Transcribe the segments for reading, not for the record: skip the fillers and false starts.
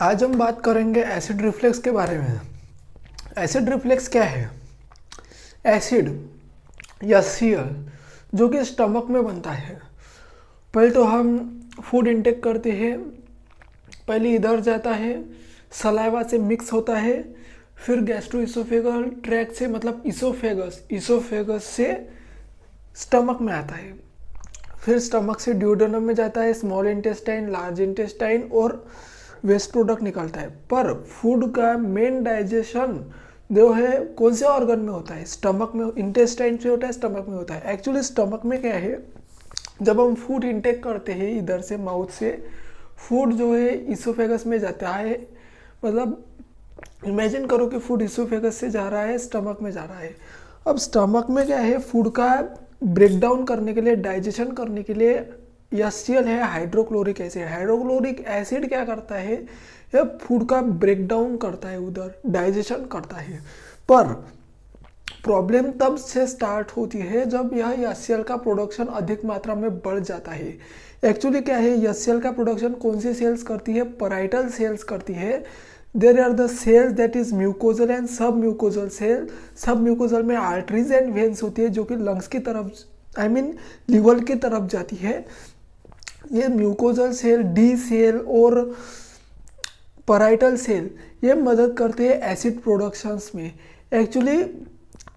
आज हम बात करेंगे एसिड रिफ्लेक्स के बारे में। एसिड रिफ्लेक्स क्या है? एसिड या सीएल जो कि स्टमक में बनता है। पहले तो हम फूड इंटेक करते हैं, पहले इधर जाता है, सलाइवा से मिक्स होता है, फिर गैस्ट्रोइसोफेगल ट्रैक्ट से मतलब इसोफेगस से स्टमक में आता है, फिर स्टमक से ड्यूडेनम में जाता है, स्मॉल इंटेस्टाइन, लार्ज इंटेस्टाइन और वेस्ट प्रोडक्ट निकलता है। पर फूड का मेन डाइजेशन जो है कौन से ऑर्गन में होता है? स्टमक में, इंटेस्टाइन से होता है, स्टमक में होता है। एक्चुअली स्टमक में क्या है, जब हम फूड इंटेक करते हैं इधर से माउथ से, फूड जो है इसोफेगस में जाता है। मतलब इमेजिन करो कि फूड इसोफेगस से जा रहा है, स्टमक में जा रहा है। अब स्टमक में क्या है, फूड का ब्रेकडाउन करने के लिए, डाइजेशन करने के लिए एचसीएल है, हाइड्रोक्लोरिक एसिड। हाइड्रोक्लोरिक एसिड क्या करता है, यह फूड का ब्रेकडाउन करता है, उधर डाइजेशन करता है। पर प्रॉब्लम तब से स्टार्ट होती है जब यह एचसीएल का प्रोडक्शन अधिक मात्रा में बढ़ जाता है। एक्चुअली क्या है, एचसीएल का प्रोडक्शन कौन सी सेल्स करती है? पैराइटल सेल्स करती है। There are the cells that is mucosal and sub mucosal cell. Sub mucosal में आर्टरीज एंड वेन्स होती है जो कि लंग्स की तरफ लिवर की तरफ जाती है। ये म्यूकोजल सेल, डी सेल और पैराइटल सेल ये मदद करते हैं एसिड प्रोडक्शंस में। एक्चुअली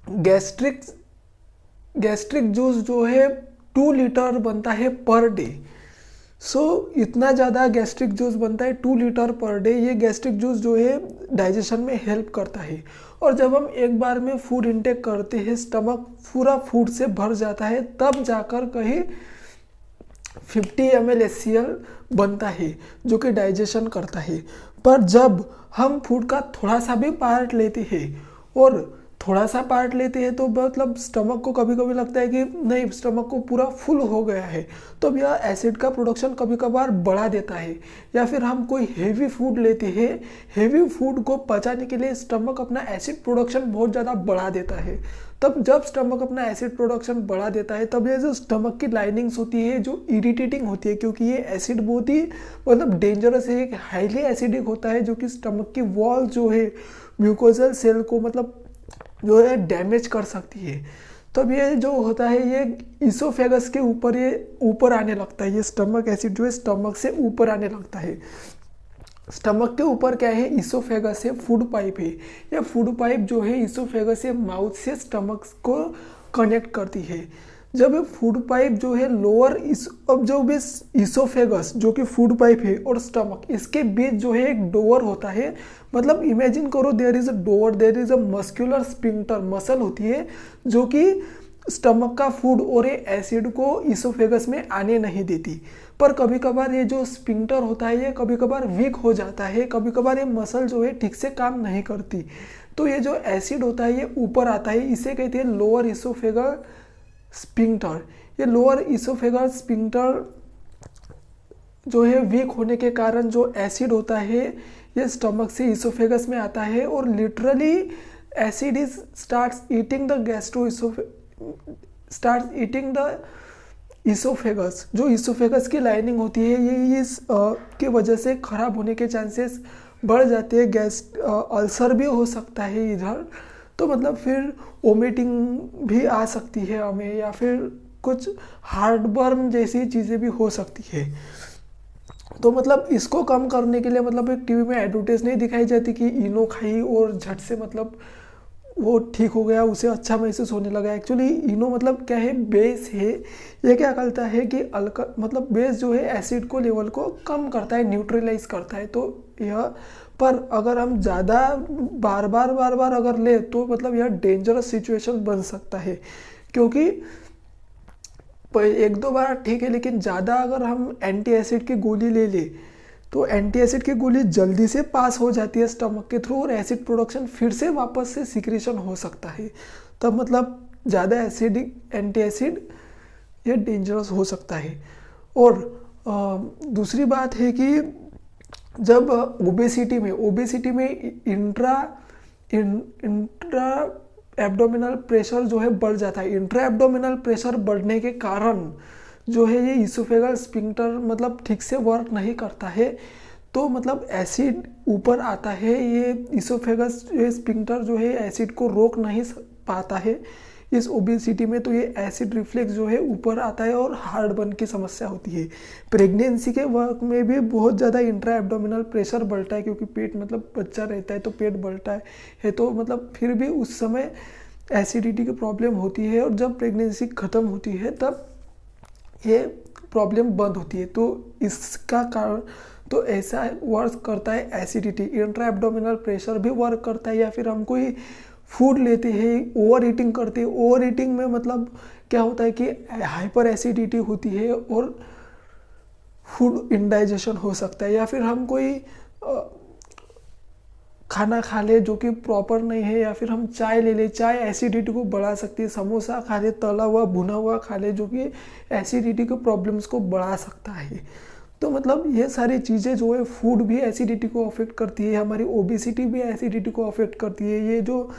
गैस्ट्रिक जूस जो है 2 लीटर बनता है पर डे। इतना ज़्यादा गैस्ट्रिक जूस बनता है 2 लीटर पर डे। ये गैस्ट्रिक जूस जो है डाइजेशन में हेल्प करता है। और जब हम एक बार में फूड इंटेक करते हैं, स्टमक पूरा फूड से भर जाता है, तब जाकर कहीं 50 ml HCl बनता है जो कि डाइजेशन करता है। पर जब हम फूड का थोड़ा सा भी पार्ट लेते हैं, और थोड़ा सा पार्ट लेते हैं तो मतलब स्टमक को कभी कभी लगता है कि नहीं, स्टमक को पूरा फुल हो गया है, तो यह एसिड का प्रोडक्शन कभी कभार बढ़ा देता है। या फिर हम कोई हेवी फूड लेते हैं, हेवी फूड को पचाने के लिए स्टमक अपना एसिड प्रोडक्शन बहुत ज़्यादा बढ़ा देता है। तब जब स्टमक अपना एसिड प्रोडक्शन बढ़ा देता है, तब ये जो स्टमक की लाइनिंग्स होती है जो इरिटेटिंग होती है, क्योंकि ये एसिड बहुत ही मतलब डेंजरस है, एक हाईली एसिडिक होता है जो कि स्टमक की वॉल जो है म्यूकोजल सेल को मतलब जो है डैमेज कर सकती है। तब ये जो होता है, ये इसोफेगस के ऊपर ये ऊपर आने लगता है। ये स्टमक एसिड जो है स्टमक से ऊपर आने लगता है। स्टमक के ऊपर क्या है, इसोफेगस है, फूड पाइप है। यह फूड पाइप जो है इसोफेगस से माउथ से स्टमक को कनेक्ट करती है। जब फूड पाइप जो है अब जो भी इसोफेगस जो कि फूड पाइप है और स्टमक, इसके बीच जो है एक डोर होता है। मतलब इमेजिन करो, there is a door, there is a muscular sphincter, muscle होती है जो कि स्टमक का फूड और ये एसिड को इसोफेगस में आने नहीं देती। पर कभी कभार ये जो स्पिंक्टर होता है ये कभी कभार वीक हो जाता है, कभी कभार ये मसल जो है ठीक से काम नहीं करती, तो ये जो एसिड होता है ये ऊपर आता है। इसे कहते हैं लोअर इसोफेगल स्पिंक्टर। ये लोअर इसोफेगल स्पिंक्टर जो है वीक होने के कारण जो एसिड होता है ये स्टमक से इसोफेगस में आता है, और literally acid starts eating the oesophagus. जो इसोफेगस की लाइनिंग होती है ये इस की वजह से खराब होने के चांसेस बढ़ जाते हैं। अल्सर भी हो सकता है इधर, तो मतलब फिर वोमिटिंग भी आ सकती है हमें, या फिर कुछ हार्टबर्न जैसी चीज़ें भी हो सकती है। तो मतलब इसको कम करने के लिए मतलब एक टीवी में एडवर्टाइज नहीं दिखाई जाती कि इनो खाई और झट से मतलब वो ठीक हो गया, उसे अच्छा महसूस होने लगा। एक्चुअली इनो मतलब क्या है, बेस है। ये क्या करता है कि मतलब बेस जो है एसिड को लेवल को कम करता है, न्यूट्रलाइज करता है। तो यह पर अगर हम ज़्यादा बार बार अगर ले तो मतलब यह डेंजरस सिचुएशन बन सकता है, क्योंकि 1-2 बार ठीक है, लेकिन ज़्यादा अगर हम एंटी एसिड की गोली ले ले तो एंटी एसिड की गोली जल्दी से पास हो जाती है स्टमक के थ्रू, और एसिड प्रोडक्शन फिर से वापस से सिक्रेशन हो सकता है। तब मतलब ज़्यादा एसिडिक एंटी एसिड ये डेंजरस हो सकता है। और दूसरी बात है कि जब ओबेसिटी में इंट्रा एब्डोमिनल प्रेशर जो है बढ़ जाता है। इंट्रा एब्डोमिनल प्रेशर बढ़ने के कारण जो है ये इसोफेगल स्फिंक्टर मतलब ठीक से वर्क नहीं करता है, तो मतलब एसिड ऊपर आता है, ये इसोफेगस स्फिंक्टर जो है एसिड को रोक नहीं पाता है इस ओबेसिटी में, तो ये एसिड रिफ्लेक्स जो है ऊपर आता है और हार्ट बर्न की समस्या होती है। प्रेगनेंसी के वक्त में भी बहुत ज़्यादा इंट्रा एब्डोमिनल प्रेशर बढ़ता है, क्योंकि पेट मतलब बच्चा रहता है तो पेट बढ़ता है तो मतलब फिर भी उस समय एसिडिटी की प्रॉब्लम होती है, और जब प्रेगनेंसी ख़त्म होती है तब ये प्रॉब्लम बंद होती है। तो इसका कारण तो ऐसा वर्क करता है एसिडिटी, इंट्रा एब्डोमिनल प्रेशर भी वर्क करता है, या फिर हम कोई फूड लेते हैं, ओवर ईटिंग करते हैं। ओवर ईटिंग में मतलब क्या होता है कि हाइपर एसिडिटी होती है और फूड इंडाइजेशन हो सकता है, या फिर हम कोई खाना खा ले जो कि प्रॉपर नहीं है, या फिर हम चाय ले ले, चाय एसिडिटी को बढ़ा सकती है। समोसा खा ले, तला हुआ भुना हुआ खा ले, जो कि एसिडिटी के प्रॉब्लम्स को बढ़ा सकता है। तो मतलब ये सारी चीज़ें जो है, फूड भी एसिडिटी को अफेक्ट करती है, हमारी ओबेसिटी भी एसिडिटी को अफेक्ट करती है, ये जो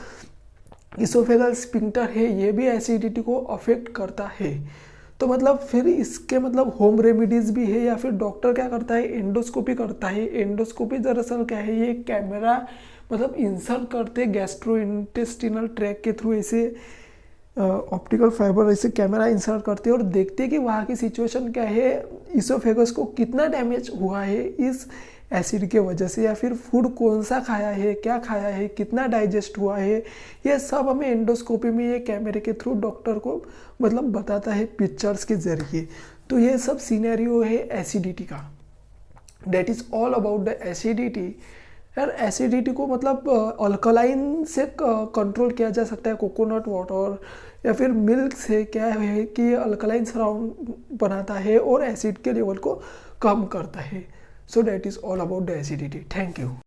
इसोफेगल स्फिंक्टर है ये भी एसिडिटी को अफेक्ट करता है। तो मतलब फिर इसके मतलब होम रेमेडीज़ भी है, या फिर डॉक्टर क्या करता है, एंडोस्कोपी करता है। एंडोस्कोपी दरअसल क्या है, ये कैमरा मतलब इंसर्ट करते गैस्ट्रो इंटेस्टिनल ट्रैक के थ्रू, ऐसे ऑप्टिकल फाइबर ऐसे कैमरा इंसर्ट करते हैं और देखते हैं कि वहाँ की सिचुएशन क्या है, इसोफेगस को कितना डैमेज हुआ है इस एसिड के वजह से, या फिर फूड कौन सा खाया है, क्या खाया है, कितना डाइजेस्ट हुआ है, ये सब हमें एंडोस्कोपी में ये कैमरे के थ्रू डॉक्टर को मतलब बताता है पिक्चर्स के जरिए। तो ये सब सिनेरियो है एसिडिटी का। That is all about the acidity. यार एसिडिटी को मतलब अल्कलाइन से कंट्रोल किया जा सकता है, कोकोनट वाटर या फिर मिल्क से। क्या है कि अल्कलाइन सराउंड बनाता है और एसिड के लेवल को कम करता है। So that is all about the acidity. Thank you.